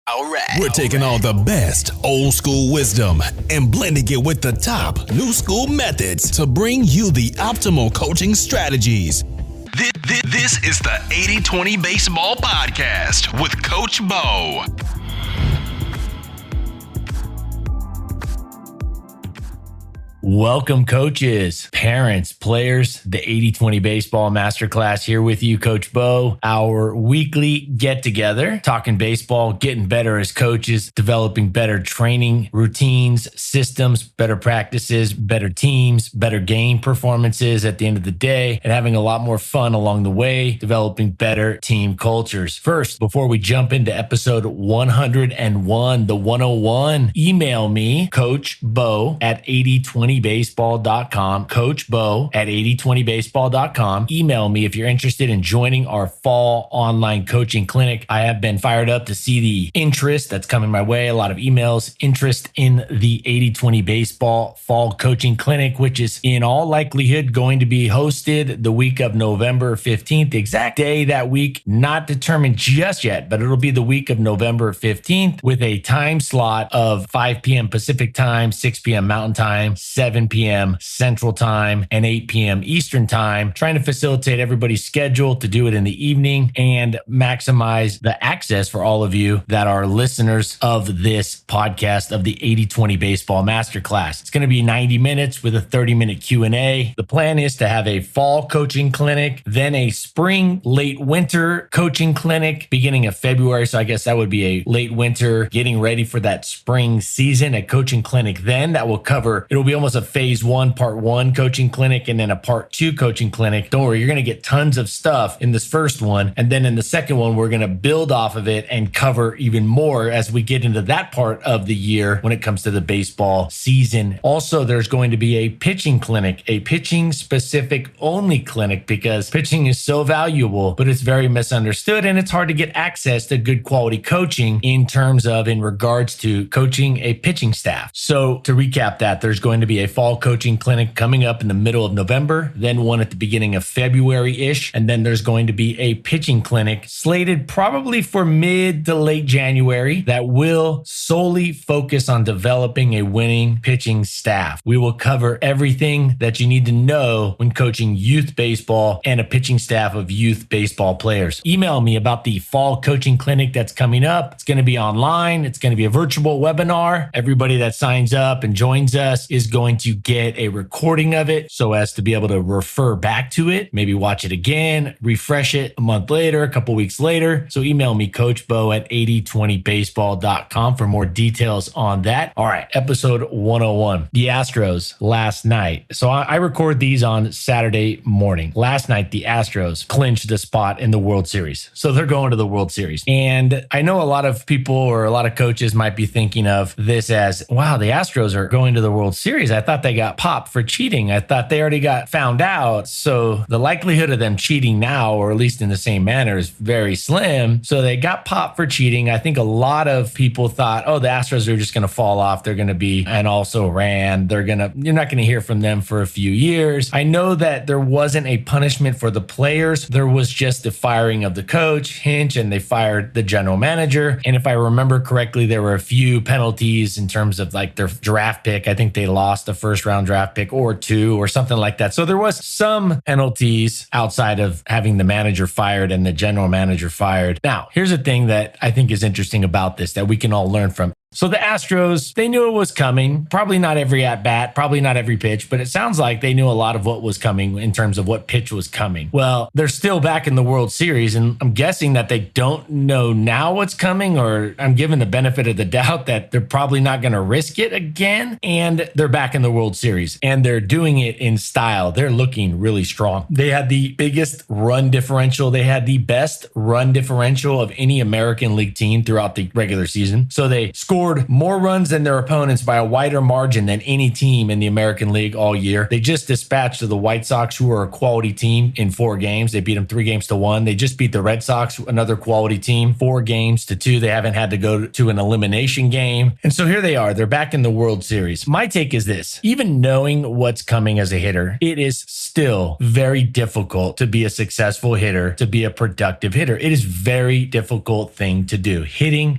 All right. We're taking all the best old school wisdom and blending it with the top new school methods to bring you the optimal coaching strategies. This is the 80-20 Baseball Podcast with Coach Bo. Welcome, coaches, parents, players, the 80-20 Baseball Masterclass here with you, Coach Bo. Our weekly get-together, talking baseball, getting better as coaches, developing better training routines, systems, better practices, better teams, better game performances at the end of the day, and having a lot more fun along the way, developing better team cultures. First, before we jump into episode 101, the 101, email me, Coach Bo at 8020baseball.com, Coach Bo at 8020baseball.com. Email me if you're interested in joining our fall online coaching clinic. I have been fired up to see the interest that's coming my way. A lot of emails, interest in the 80-20 Baseball Fall Coaching Clinic, which is in all likelihood going to be hosted the week of November 15th. The exact day that week, not determined just yet, but it'll be the week of November 15th with a time slot of 5 p.m. Pacific time, 6 p.m. Mountain time, 7 p.m. Central Time, and 8 p.m. Eastern Time, trying to facilitate everybody's schedule to do it in the evening and maximize the access for all of you that are listeners of this podcast of the 80-20 Baseball Masterclass. It's going to be 90 minutes with a 30-minute Q&A. The plan is to have a fall coaching clinic, then a spring, late winter coaching clinic beginning of February. So I guess that would be a late winter, getting ready for that spring season, a coaching clinic then that will cover, it'll be almost a phase one, part one coaching clinic, and then a part two coaching clinic. Don't worry, you're going to get tons of stuff in this first one. And then in the second one, we're going to build off of it and cover even more as we get into that part of the year when it comes to the baseball season. Also, there's going to be a pitching clinic, a pitching specific only clinic, because pitching is so valuable, but it's very misunderstood and it's hard to get access to good quality coaching in regards to coaching a pitching staff. So to recap that, there's going to be a fall coaching clinic coming up in the middle of November, then one at the beginning of February-ish, and then there's going to be a pitching clinic slated probably for mid to late January that will solely focus on developing a winning pitching staff. We will cover everything that you need to know when coaching youth baseball and a pitching staff of youth baseball players. Email me about the fall coaching clinic that's coming up. It's going to be online. It's going to be a virtual webinar. Everybody that signs up and joins us is going to get a recording of it so as to be able to refer back to it, maybe watch it again, refresh it a month later, a couple weeks later. So email me, Coach Bo at 8020baseball.com for more details on that. All right, episode 101, the Astros last night. So I record these on Saturday morning. Last night, the Astros clinched the spot in the World Series. So they're going to the World Series. And I know a lot of people or a lot of coaches might be thinking of this as, wow, the Astros are going to the World Series. I thought they got popped for cheating. I thought they already got found out. So the likelihood of them cheating now, or at least in the same manner, is very slim. So they got popped for cheating. I think a lot of people thought, oh, the Astros are just going to fall off. They're going to be, and also ran. You're not going to hear from them for a few years. I know that there wasn't a punishment for the players. There was just the firing of the coach, Hinch, and they fired the general manager. And if I remember correctly, there were a few penalties in terms of like their draft pick. I think they lost a first round draft pick or two or something like that. So there was some penalties outside of having the manager fired and the general manager fired. Now, here's the thing that I think is interesting about this that we can all learn from. So the Astros, they knew it was coming. Probably not every at-bat, probably not every pitch, but it sounds like they knew a lot of what was coming in terms of what pitch was coming. Well, they're still back in the World Series, and I'm guessing that they don't know now what's coming, or I'm given the benefit of the doubt that they're probably not going to risk it again, and they're back in the World Series, and they're doing it in style. They're looking really strong. They had the biggest run differential. They had the best run differential of any American League team throughout the regular season. So they scored scored more runs than their opponents by a wider margin than any team in the American League all year. They just dispatched the White Sox, who are a quality team, in 4 games. They beat them 3-1. They just beat the Red Sox, another quality team, 4-2. They haven't had to go to an elimination game. And so here they are. They're back in the World Series. My take is this: even knowing what's coming as a hitter, it is still very difficult to be a successful hitter, to be a productive hitter. It is a very difficult thing to do.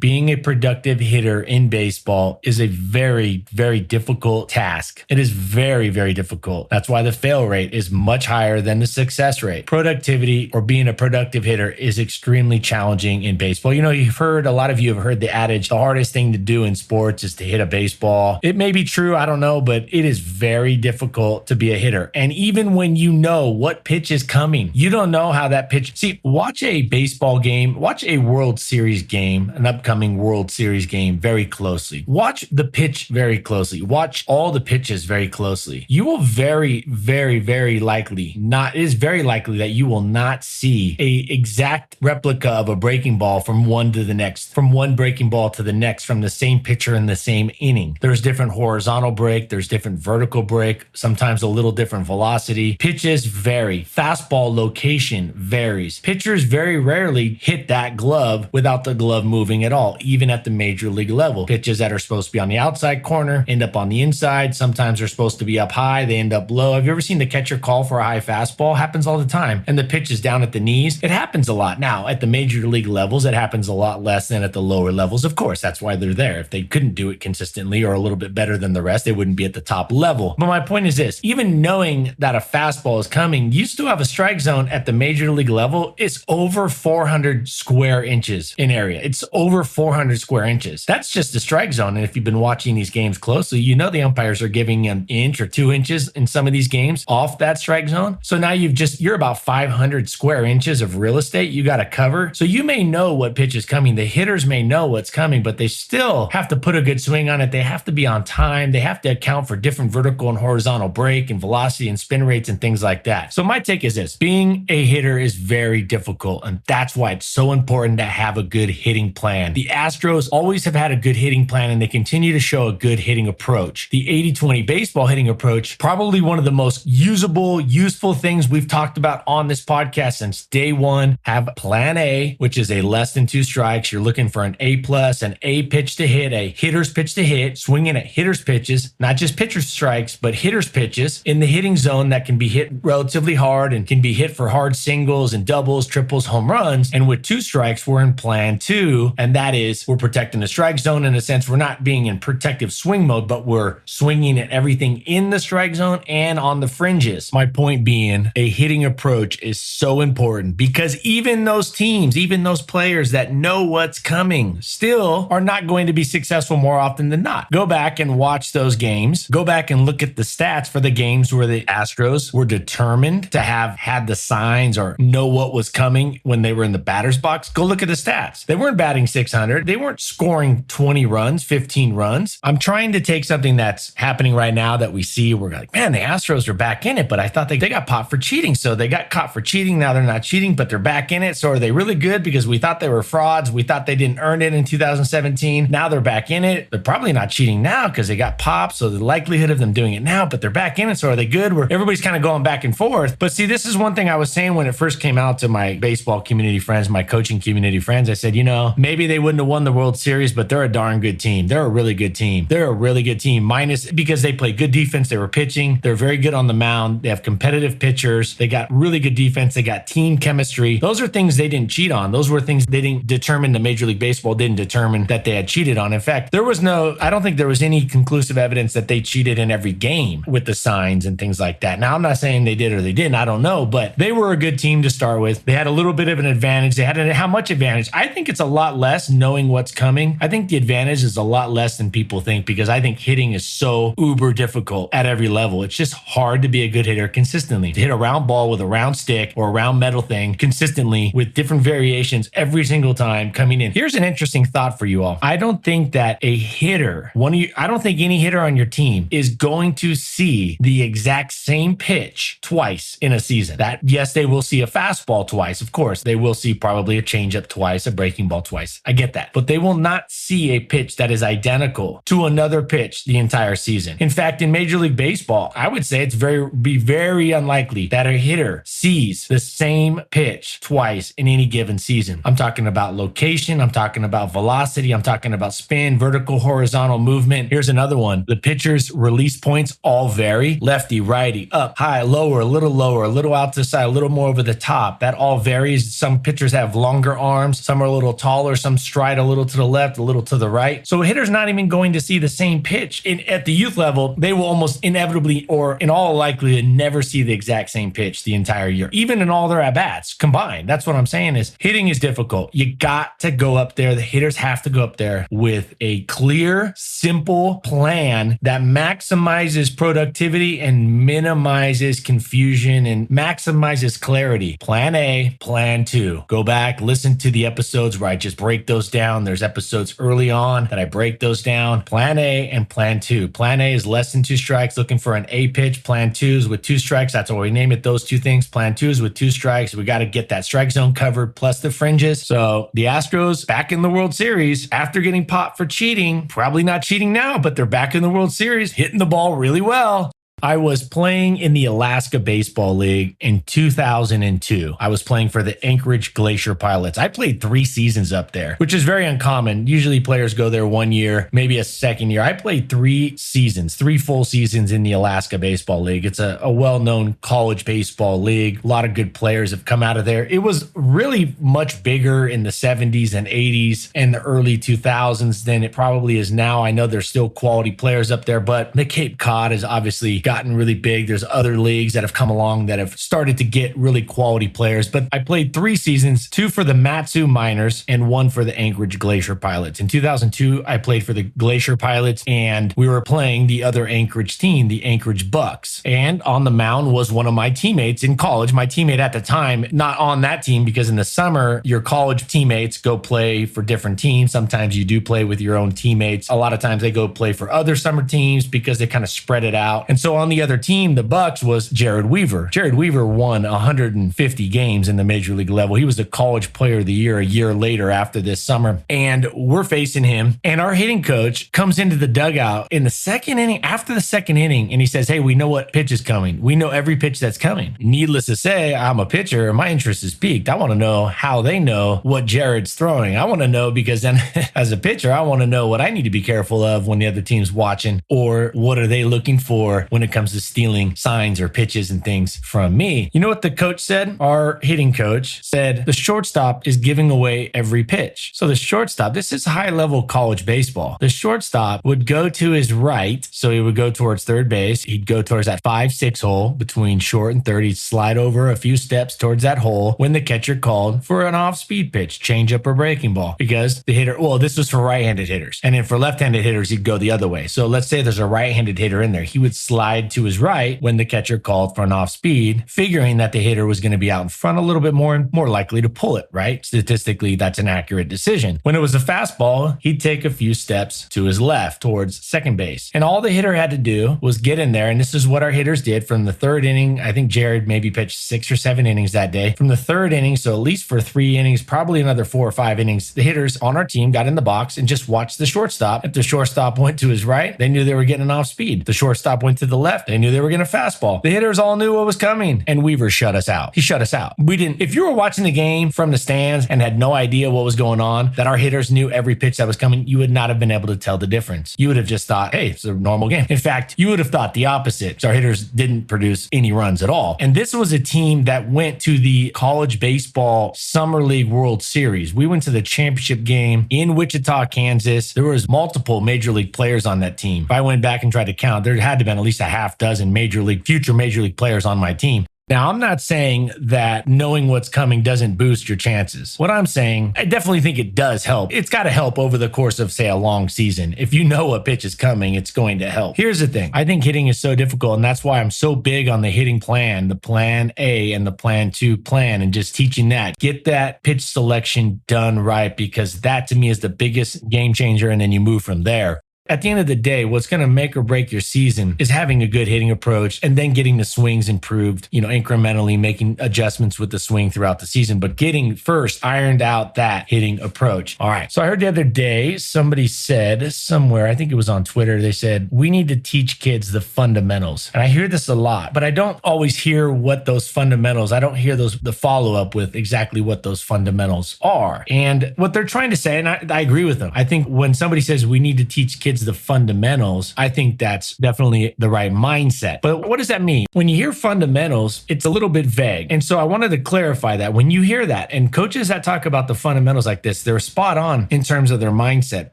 Being a productive hitter in baseball is a very, very difficult task. It is very, very difficult. That's why the fail rate is much higher than the success rate. Productivity, or being a productive hitter, is extremely challenging in baseball. You know, a lot of you have heard the adage, the hardest thing to do in sports is to hit a baseball. It may be true, I don't know, but it is very difficult to be a hitter. And even when you know what pitch is coming, you don't know how that pitch. See, watch a baseball game, watch a World Series game, an upcoming World Series game very closely. Watch the pitch very closely. Watch all the pitches very closely. You will very, very, very likely not, it is very likely that you will not see a exact replica of a breaking ball from one to the next, from one breaking ball to the next, from the same pitcher in the same inning. There's different horizontal break, there's different vertical break, sometimes a little different velocity. Pitches vary. Fastball location varies. Pitchers very rarely hit that glove without the glove moving at all, even at the major league level. Pitches that are supposed to be on the outside corner end up on the inside. Sometimes they're supposed to be up high, they end up low. Have you ever seen the catcher call for a high fastball? Happens all the time. And the pitch is down at the knees. It happens a lot. Now, at the major league levels, it happens a lot less than at the lower levels. Of course, that's why they're there. If they couldn't do it consistently or a little bit better than the rest, they wouldn't be at the top level. But my point is this: even knowing that a fastball is coming, you still have a strike zone at the major league level. It's over 400 square inches in area. It's over 400 square inches. That's just the strike zone. And if you've been watching these games closely, you know the umpires are giving an inch or 2 inches in some of these games off that strike zone. So now you're about 500 square inches of real estate you got to cover. So you may know what pitch is coming. The hitters may know what's coming, but they still have to put a good swing on it. They have to be on time. They have to account for different vertical and horizontal break and velocity and spin rates and things like that. So my take is this: being a hitter is very difficult, and that's why it's so important to have a good hitting plan. The Astros always have had a good hitting plan, and they continue to show a good hitting approach. The 80-20 baseball hitting approach, probably one of the most useful things we've talked about on this podcast since day one. Have plan A, which is a less than 2 strikes. You're looking for an A+, an A pitch to hit, a hitter's pitch to hit, swinging at hitter's pitches, not just pitcher's strikes, but hitter's pitches in the hitting zone that can be hit relatively hard and can be hit for hard singles and doubles, triples, home runs. And with 2 strikes, we're in plan 2, and that is we're protecting the strike zone. In a sense, we're not being in protective swing mode, but we're swinging at everything in the strike zone and on the fringes. My point being, a hitting approach is so important, because even those teams, even those players that know what's coming, still are not going to be successful more often than not. Go back and watch those games. Go back and look at the stats for the games where the Astros were determined to have had the signs or know what was coming when they were in the batter's box. Go look at the stats. They weren't batting 600. They weren't scoring 20 runs, 15 runs. I'm trying to take something that's happening right now that we see. We're like, man, the Astros are back in it, but I thought they got popped for cheating. So they got caught for cheating. Now they're not cheating, but they're back in it. So are they really good? Because we thought they were frauds. We thought they didn't earn it in 2017. Now they're back in it. They're probably not cheating now because they got popped. So the likelihood of them doing it now, but they're back in it. So are they good? Where everybody's kind of going back and forth. But see, this is one thing I was saying when it first came out to my baseball community friends, my coaching community friends. I said, maybe they wouldn't have won the World Series, but they're a darn good team. They're a really good team. They're a really good team, minus because they play good defense. They were pitching. They're very good on the mound. They have competitive pitchers. They got really good defense. They got team chemistry. Those are things they didn't cheat on. Those were things they didn't determine. The Major League Baseball didn't determine that they had cheated on. In fact, I don't think there was any conclusive evidence that they cheated in every game with the signs and things like that. Now, I'm not saying they did or they didn't. I don't know, but they were a good team to start with. They had a little bit of an advantage. How much advantage? I think it's a lot less knowing what's coming. I think the advantage is a lot less than people think, because I think hitting is so uber difficult at every level. It's just hard to be a good hitter consistently. To hit a round ball with a round stick or a round metal thing consistently with different variations every single time coming in. Here's an interesting thought for you all. I don't think that I don't think any hitter on your team is going to see the exact same pitch twice in a season. That, yes, they will see a fastball twice. Of course, they will see probably a changeup twice, a breaking ball twice. I get that. But they will not see see a pitch that is identical to another pitch the entire season. In fact, in Major League Baseball, I would say it's very unlikely that a hitter sees the same pitch twice in any given season. I'm talking about location. I'm talking about velocity. I'm talking about spin, vertical, horizontal movement. Here's another one. The pitcher's release points all vary. Lefty, righty, up, high, lower, a little out to the side, a little more over the top. That all varies. Some pitchers have longer arms. Some are a little taller. Some stride a little to the left, a little to the right. So a hitter's not even going to see the same pitch. At the youth level, they will almost inevitably, or in all likelihood, never see the exact same pitch the entire year, even in all their at-bats combined. That's what I'm saying is hitting is difficult. You got to go up there. The hitters have to go up there with a clear, simple plan that maximizes productivity and minimizes confusion and maximizes clarity. Plan A, plan 2. Go back, listen to the episodes where I just break those down. There's episodes early on that I break those down. Plan A and plan 2. Plan A is less than 2 strikes, looking for an A pitch. Plan 2 is with 2 strikes. That's why we name it those 2 things. Plan 2 is with 2 strikes. We got to get that strike zone covered plus the fringes. So the Astros back in the World Series after getting popped for cheating, probably not cheating now, but they're back in the World Series, hitting the ball really well. I was playing in the Alaska Baseball League in 2002. I was playing for the Anchorage Glacier Pilots. I played 3 seasons up there, which is very uncommon. Usually players go there 1 year, maybe a second year. I played 3 seasons, 3 full seasons in the Alaska Baseball League. It's a well-known college baseball league. A lot of good players have come out of there. It was really much bigger in the 70s and 80s and the early 2000s than it probably is now. I know there's still quality players up there, but the Cape Cod is obviously gotten really big. There's other leagues that have come along that have started to get really quality players. But I played 3 seasons, 2 for the Matsu Miners and 1 for the Anchorage Glacier Pilots. In 2002, I played for the Glacier Pilots and we were playing the other Anchorage team, the Anchorage Bucks. And on the mound was one of my teammates in college, my teammate at the time, not on that team because in the summer, your college teammates go play for different teams. Sometimes you do play with your own teammates. A lot of times they go play for other summer teams because they kind of spread it out. And so on the other team, the Bucks, was Jared Weaver. Jared Weaver won 150 games in the major league level. He was the college player of the year a year later after this summer. And we're facing him. And our hitting coach comes into the dugout in the second inning, after the second inning, and he says, hey, we know what pitch is coming. We know every pitch that's coming. Needless to say, I'm a pitcher. My interest is piqued. I want to know how they know what Jared's throwing. I want to know because then as a pitcher, I want to know what I need to be careful of when the other team's watching, or what are they looking for when it comes to stealing signs or pitches and things from me. You know what the coach said? Our hitting coach said the shortstop is giving away every pitch. So the shortstop, this is high level college baseball. The shortstop would go to his right. So he would go towards third base. He'd go towards that 5-6 hole between short and third. He'd slide over a few steps towards that hole when the catcher called for an off speed pitch, change up or breaking ball, because the hitter, well, this was for right-handed hitters. And then for left-handed hitters, he'd go the other way. So let's say there's a right-handed hitter in there. He would slide to his right when the catcher called for an off speed, figuring that the hitter was going to be out in front a little bit more and more likely to pull it, right? Statistically, that's an accurate decision. When it was a fastball, he'd take a few steps to his left towards second base. And all the hitter had to do was get in there. And this is what our hitters did from the third inning. I think Jared maybe pitched 6 or 7 innings that day. From the third inning, so at least for 3 innings, probably another 4 or 5 innings, the hitters on our team got in the box and just watched the shortstop. If the shortstop went to his right, they knew they were getting an off speed. The shortstop went to the left, they knew they were getting a fastball. The hitters all knew what was coming, and Weaver shut us out. He shut us out. We didn't, if you were watching the game from the stands and had no idea what was going on, that our hitters knew every pitch that was coming, you would not have been able to tell the difference. You would have just thought, hey, it's a normal game. In fact, you would have thought the opposite. Our hitters didn't produce any runs at all. And this was a team that went to the College Baseball Summer League World Series. We went to the championship game in Wichita, Kansas. There was multiple major league players on that team. If I went back and tried to count, there had to have been at least a half dozen future major league players on my team. Now, I'm not saying that knowing what's coming doesn't boost your chances. What I'm saying, I definitely think it does help. It's got to help over the course of, say, a long season. If you know what pitch is coming, it's going to help. Here's the thing. I think hitting is so difficult, and that's why I'm so big on the hitting plan, the plan A and the plan 2 plan, and just teaching that. Get that pitch selection done right, because that to me is the biggest game changer, and then you move from there. at the end of the day, what's going to make or break your season is having a good hitting approach and then getting the swings improved, incrementally making adjustments with the swing throughout the season, but getting first ironed out that hitting approach. All right. So I heard the other day, somebody said somewhere, I think it was on Twitter, they said, we need to teach kids the fundamentals. And I hear this a lot, but I don't always hear what those fundamentals, I don't hear the follow-up with exactly what those fundamentals are. And what they're trying to say, and I agree with them. I think when somebody says we need to teach kids the fundamentals, I think that's definitely the right mindset. But what does that mean? When you hear fundamentals, it's a little bit vague. And so I wanted to clarify that. When you hear that, and coaches that talk about the fundamentals like this, they're spot on in terms of their mindset.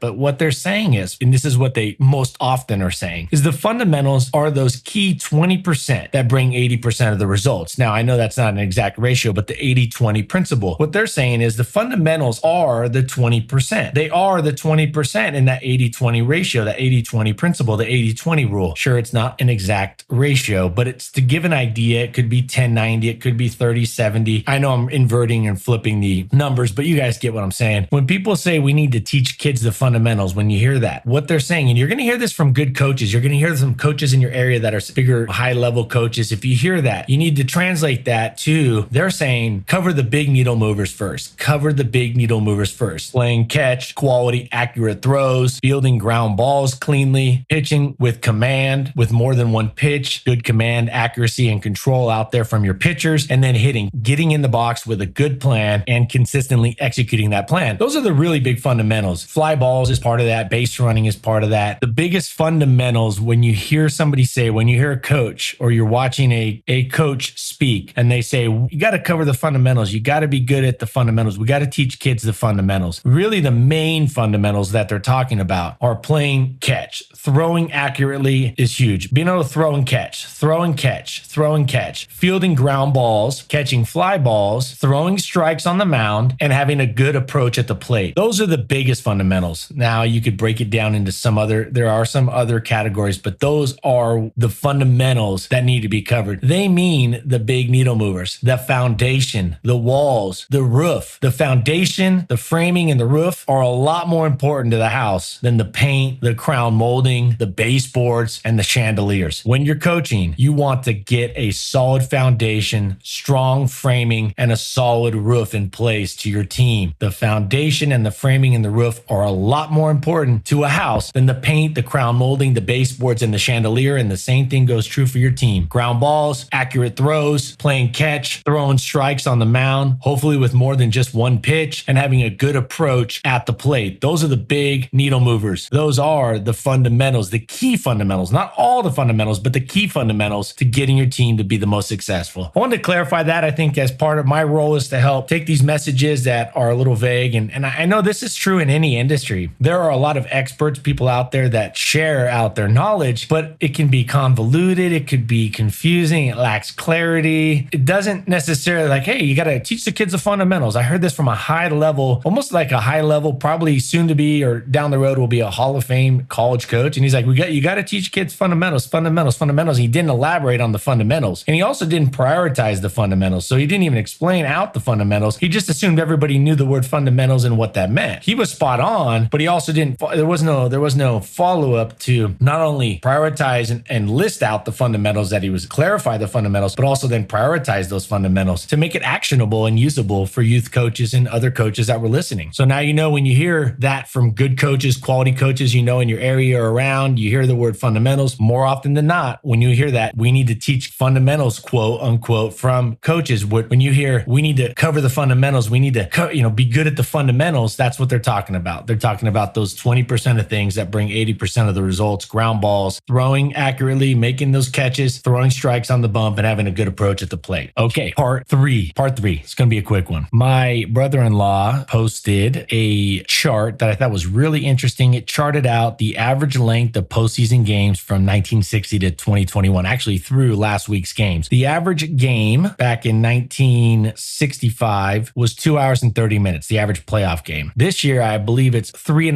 But what they're saying is, and this is what they most often are saying, is the fundamentals are those key 20% that bring 80% of the results. Now, I know that's not an exact ratio, but the 80-20 principle, what they're saying is the fundamentals are the 20%. They are the 20% in that 80-20 ratio, that 80-20 principle, the 80-20 rule. Sure, it's not an exact ratio, but it's to give an idea. It could be 10-90, it could be 30-70. I know I'm inverting and flipping the numbers, but you guys get what I'm saying. When people say we need to teach kids the fundamentals, when you hear that, what they're saying, and you're going to hear this from good coaches, you're going to hear some coaches in your area that are bigger, high-level coaches. If you hear that, you need to translate that to, they're saying, cover the big needle movers first. Cover the big needle movers first. Playing catch, quality, accurate throws, fielding ground balls cleanly, pitching with command, with more than one pitch, good command, accuracy, and control out there from your pitchers, and then hitting, getting in the box with a good plan and consistently executing that plan. Those are the really big fundamentals. Fly balls is part of that. Base running is part of that. The biggest fundamentals, when you hear somebody say, when you hear a coach or you're watching a coach speak and they say, you got to cover the fundamentals. You got to be good at the fundamentals. We got to teach kids the fundamentals. Really, the main fundamentals that they're talking about are playing catch. Throwing accurately is huge. Being able to throw and catch, throw and catch, throw and catch, fielding ground balls, catching fly balls, throwing strikes on the mound, and having a good approach at the plate. Those are the biggest fundamentals. Now, you could break it down into there are some other categories, but those are the fundamentals that need to be covered. They mean the big needle movers, the foundation, the walls, the roof. The foundation, the framing, and the roof are a lot more important to the house than the paint, the crown molding, the baseboards, and the chandeliers. When you're coaching, you want to get a solid foundation, strong framing, and a solid roof in place to your team. The foundation and the framing and the roof are a lot more important to a house than the paint, the crown molding, the baseboards, and the chandelier. And the same thing goes true for your team. Ground balls, accurate throws, playing catch, throwing strikes on the mound, hopefully with more than just one pitch, and having a good approach at the plate. Those are the big needle movers. Those are the fundamentals, the key fundamentals, not all the fundamentals, but the key fundamentals to getting your team to be the most successful. I wanted to clarify that. I think as part of my role is to help take these messages that are a little vague. And I know this is true in any industry. There are a lot of experts, people out there that share out their knowledge, but it can be convoluted. It could be confusing. It lacks clarity. It doesn't necessarily like, hey, you got to teach the kids the fundamentals. I heard this from a high level, almost like a high level, probably soon to be or down the road will be a Hall of Fame college coach. And he's like, you got to teach kids fundamentals. And he didn't elaborate on the fundamentals. And he also didn't prioritize the fundamentals. So he didn't even explain out the fundamentals. He just assumed everybody knew the word fundamentals and what that meant. He was spot on, but he also didn't, there was no follow-up to not only prioritize and list out the fundamentals that he was clarify the fundamentals, but also then prioritize those fundamentals to make it actionable and usable for youth coaches and other coaches that were listening. So now, when you hear that from good coaches, quality coaches, in your area or around, you hear the word fundamentals more often than not. When you hear that, we need to teach fundamentals, quote unquote, from coaches. When you hear we need to cover the fundamentals, we need to, be good at the fundamentals. That's what they're talking about. They're talking about those 20% of things that bring 80% of the results, ground balls, throwing accurately, making those catches, throwing strikes on the bump, and having a good approach at the plate. Okay. Part three. It's going to be a quick one. My brother-in-law posted a chart that I thought was really interesting. It charted out the average length of postseason games from 1960 to 2021, actually through last week's games. The average game back in 1965 was 2 hours and 30 minutes, the average playoff game. This year, I believe it's 3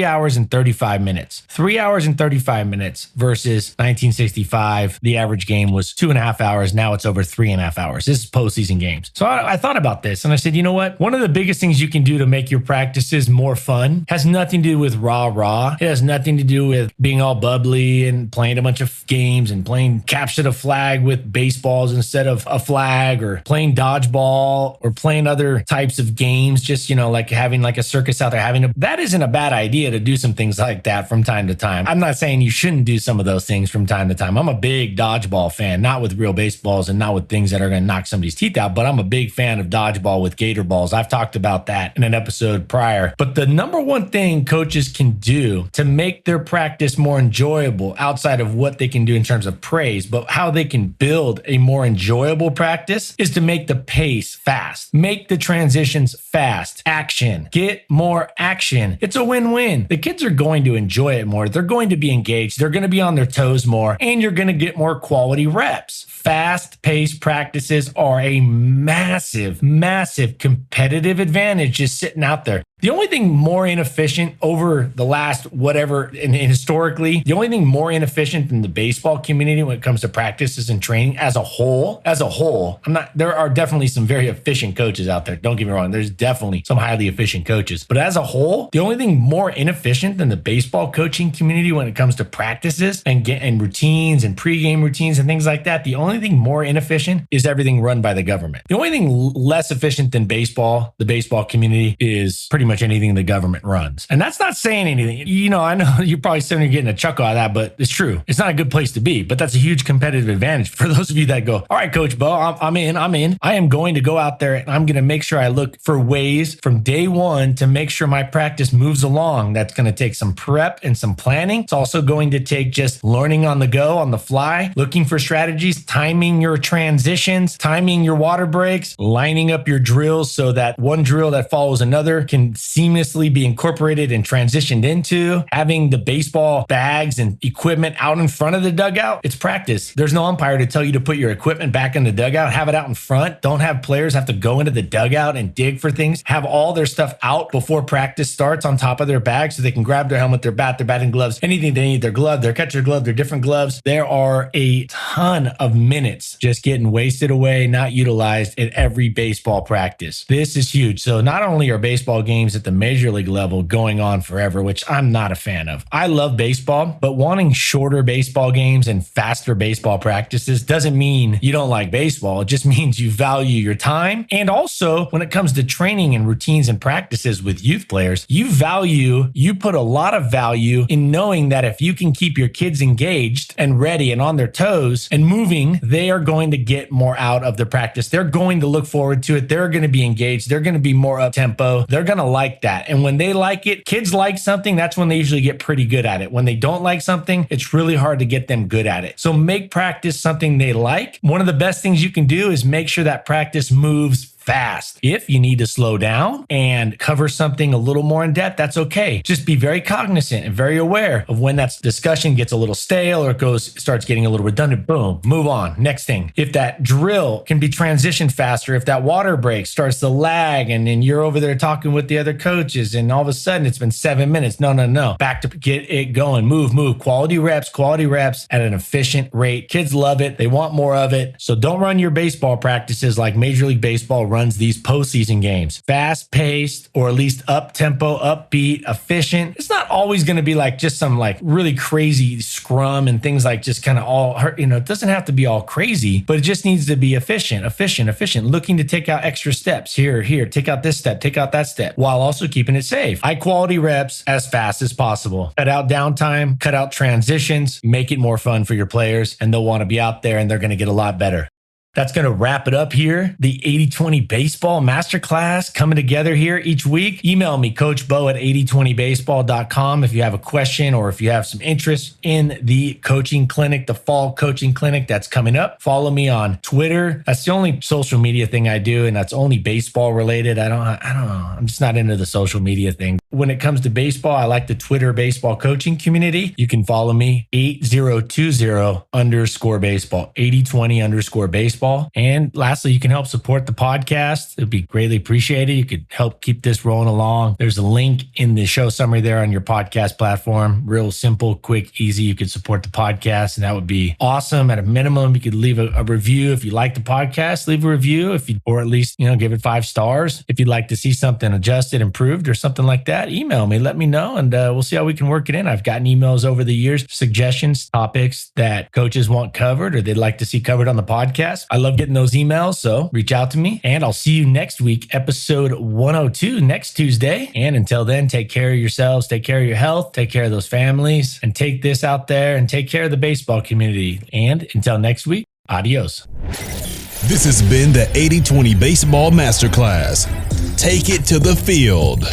hours and 35 minutes. 3 hours and 35 minutes versus 1965. The average game was 2.5 hours. Now it's over 3.5 hours. This is postseason games. So I thought about this and I said, you know what? One of the biggest things you can do to make your practices more fun has nothing to do with rah, rah. It has nothing to do with being all bubbly and playing a bunch of games and playing capture the flag with baseballs instead of a flag, or playing dodgeball, or playing other types of games. Just, like having like a circus out there, that isn't a bad idea to do some things like that from time to time. I'm not saying you shouldn't do some of those things from time to time. I'm a big dodgeball fan, not with real baseballs and not with things that are going to knock somebody's teeth out, but I'm a big fan of dodgeball with gator balls. I've talked about that in an episode prior. But the number one thing coaches can do to make their practice more enjoyable, outside of what they can do in terms of praise, but how they can build a more enjoyable practice, is to make the pace fast. Make the transitions fast. Action. Get more action. It's a win-win. The kids are going to enjoy it more. They're going to be engaged. They're going to be on their toes more, and you're going to get more quality reps. Fast-paced practices are a massive, massive competitive advantage just sitting out there. The only thing more inefficient over the last whatever, and historically, the only thing more inefficient than the baseball community when it comes to practices and training as a whole, there are definitely some very efficient coaches out there. Don't get me wrong. There's definitely some highly efficient coaches, but as a whole, the only thing more inefficient than the baseball coaching community when it comes to practices and routines and pregame routines and things like that, the only thing more inefficient is everything run by the government. The only thing less efficient than the baseball community, is pretty much anything the government runs. And that's not saying anything. I know you're probably sitting there getting a chuckle out of that, but it's true. It's not a good place to be, but that's a huge competitive advantage for those of you that go, all right, Coach Bo, I'm in. I am going to go out there and I'm going to make sure I look for ways from day one to make sure my practice moves along. That's going to take some prep and some planning. It's also going to take just learning on the go, on the fly, looking for strategies, timing your transitions, timing your water breaks, lining up your drills so that one drill that follows another can seamlessly be incorporated and transitioned into, having the baseball bags and equipment out in front of the dugout. It's practice. There's no umpire to tell you to put your equipment back in the dugout. Have it out in front. Don't have players have to go into the dugout and dig for things. Have all their stuff out before practice starts on top of their bag so they can grab their helmet, their bat, their batting gloves, anything they need, their glove, their catcher glove, their different gloves. There are a ton of minutes just getting wasted away, not utilized at every baseball practice. This is huge. So not only are baseball games at the major league level going on forever, which I'm not a fan of. I love baseball, but wanting shorter baseball games and faster baseball practices doesn't mean you don't like baseball. It just means you value your time. And also, when it comes to training and routines and practices with youth players, you put a lot of value in knowing that if you can keep your kids engaged and ready and on their toes and moving, they are going to get more out of the practice. They're going to look forward to it. They're going to be engaged. They're going to be more up tempo. They're going to like that. And when they like it, kids like something, that's when they usually get pretty good at it. When they don't like something, it's really hard to get them good at it. So make practice something they like. One of the best things you can do is make sure that practice moves fast. If you need to slow down and cover something a little more in depth, that's okay. Just be very cognizant and very aware of when that discussion gets a little stale or starts getting a little redundant. Boom, move on. Next thing. If that drill can be transitioned faster, if that water break starts to lag and then you're over there talking with the other coaches and all of a sudden it's been 7 minutes. No. Back to get it going. Move. Quality reps at an efficient rate. Kids love it. They want more of it. So don't run your baseball practices like Major League Baseball runs these postseason games. Fast-paced, or at least up-tempo, upbeat, efficient. It's not always going to be like just some like really crazy scrum and things like just kind of all, it doesn't have to be all crazy, but it just needs to be efficient, looking to take out extra steps here, take out this step, take out that step, while also keeping it safe. High quality reps as fast as possible. Cut out downtime, cut out transitions, make it more fun for your players, and they'll want to be out there and they're going to get a lot better. That's going to wrap it up here. The 80/20 Baseball Masterclass coming together here each week. Email me, Coach Bo at 8020baseball.com if you have a question or if you have some interest in the coaching clinic, the fall coaching clinic that's coming up. Follow me on Twitter. That's the only social media thing I do, and that's only baseball related. I don't know. I'm just not into the social media thing. When it comes to baseball, I like the Twitter baseball coaching community. You can follow me 8020_baseball, 8020_baseball. baseball. And lastly, you can help support the podcast. It'd be greatly appreciated. You could help keep this rolling along. There's a link in the show summary there on your podcast platform. Real simple, quick, easy. You could support the podcast, and that would be awesome. At a minimum, you could leave a review. If you like the podcast, leave a review, or at least, give it 5 stars. If you'd like to see something adjusted, improved, or something like that, email me, let me know, and we'll see how we can work it in. I've gotten emails over the years, suggestions, topics that coaches want covered or they'd like to see covered on the podcast. I love getting those emails, so reach out to me, and I'll see you next week, episode 102, next Tuesday. And until then, take care of yourselves, take care of your health, take care of those families, and take this out there and take care of the baseball community. And until next week, adios. This has been the 80-20 Baseball Masterclass. Take it to the field.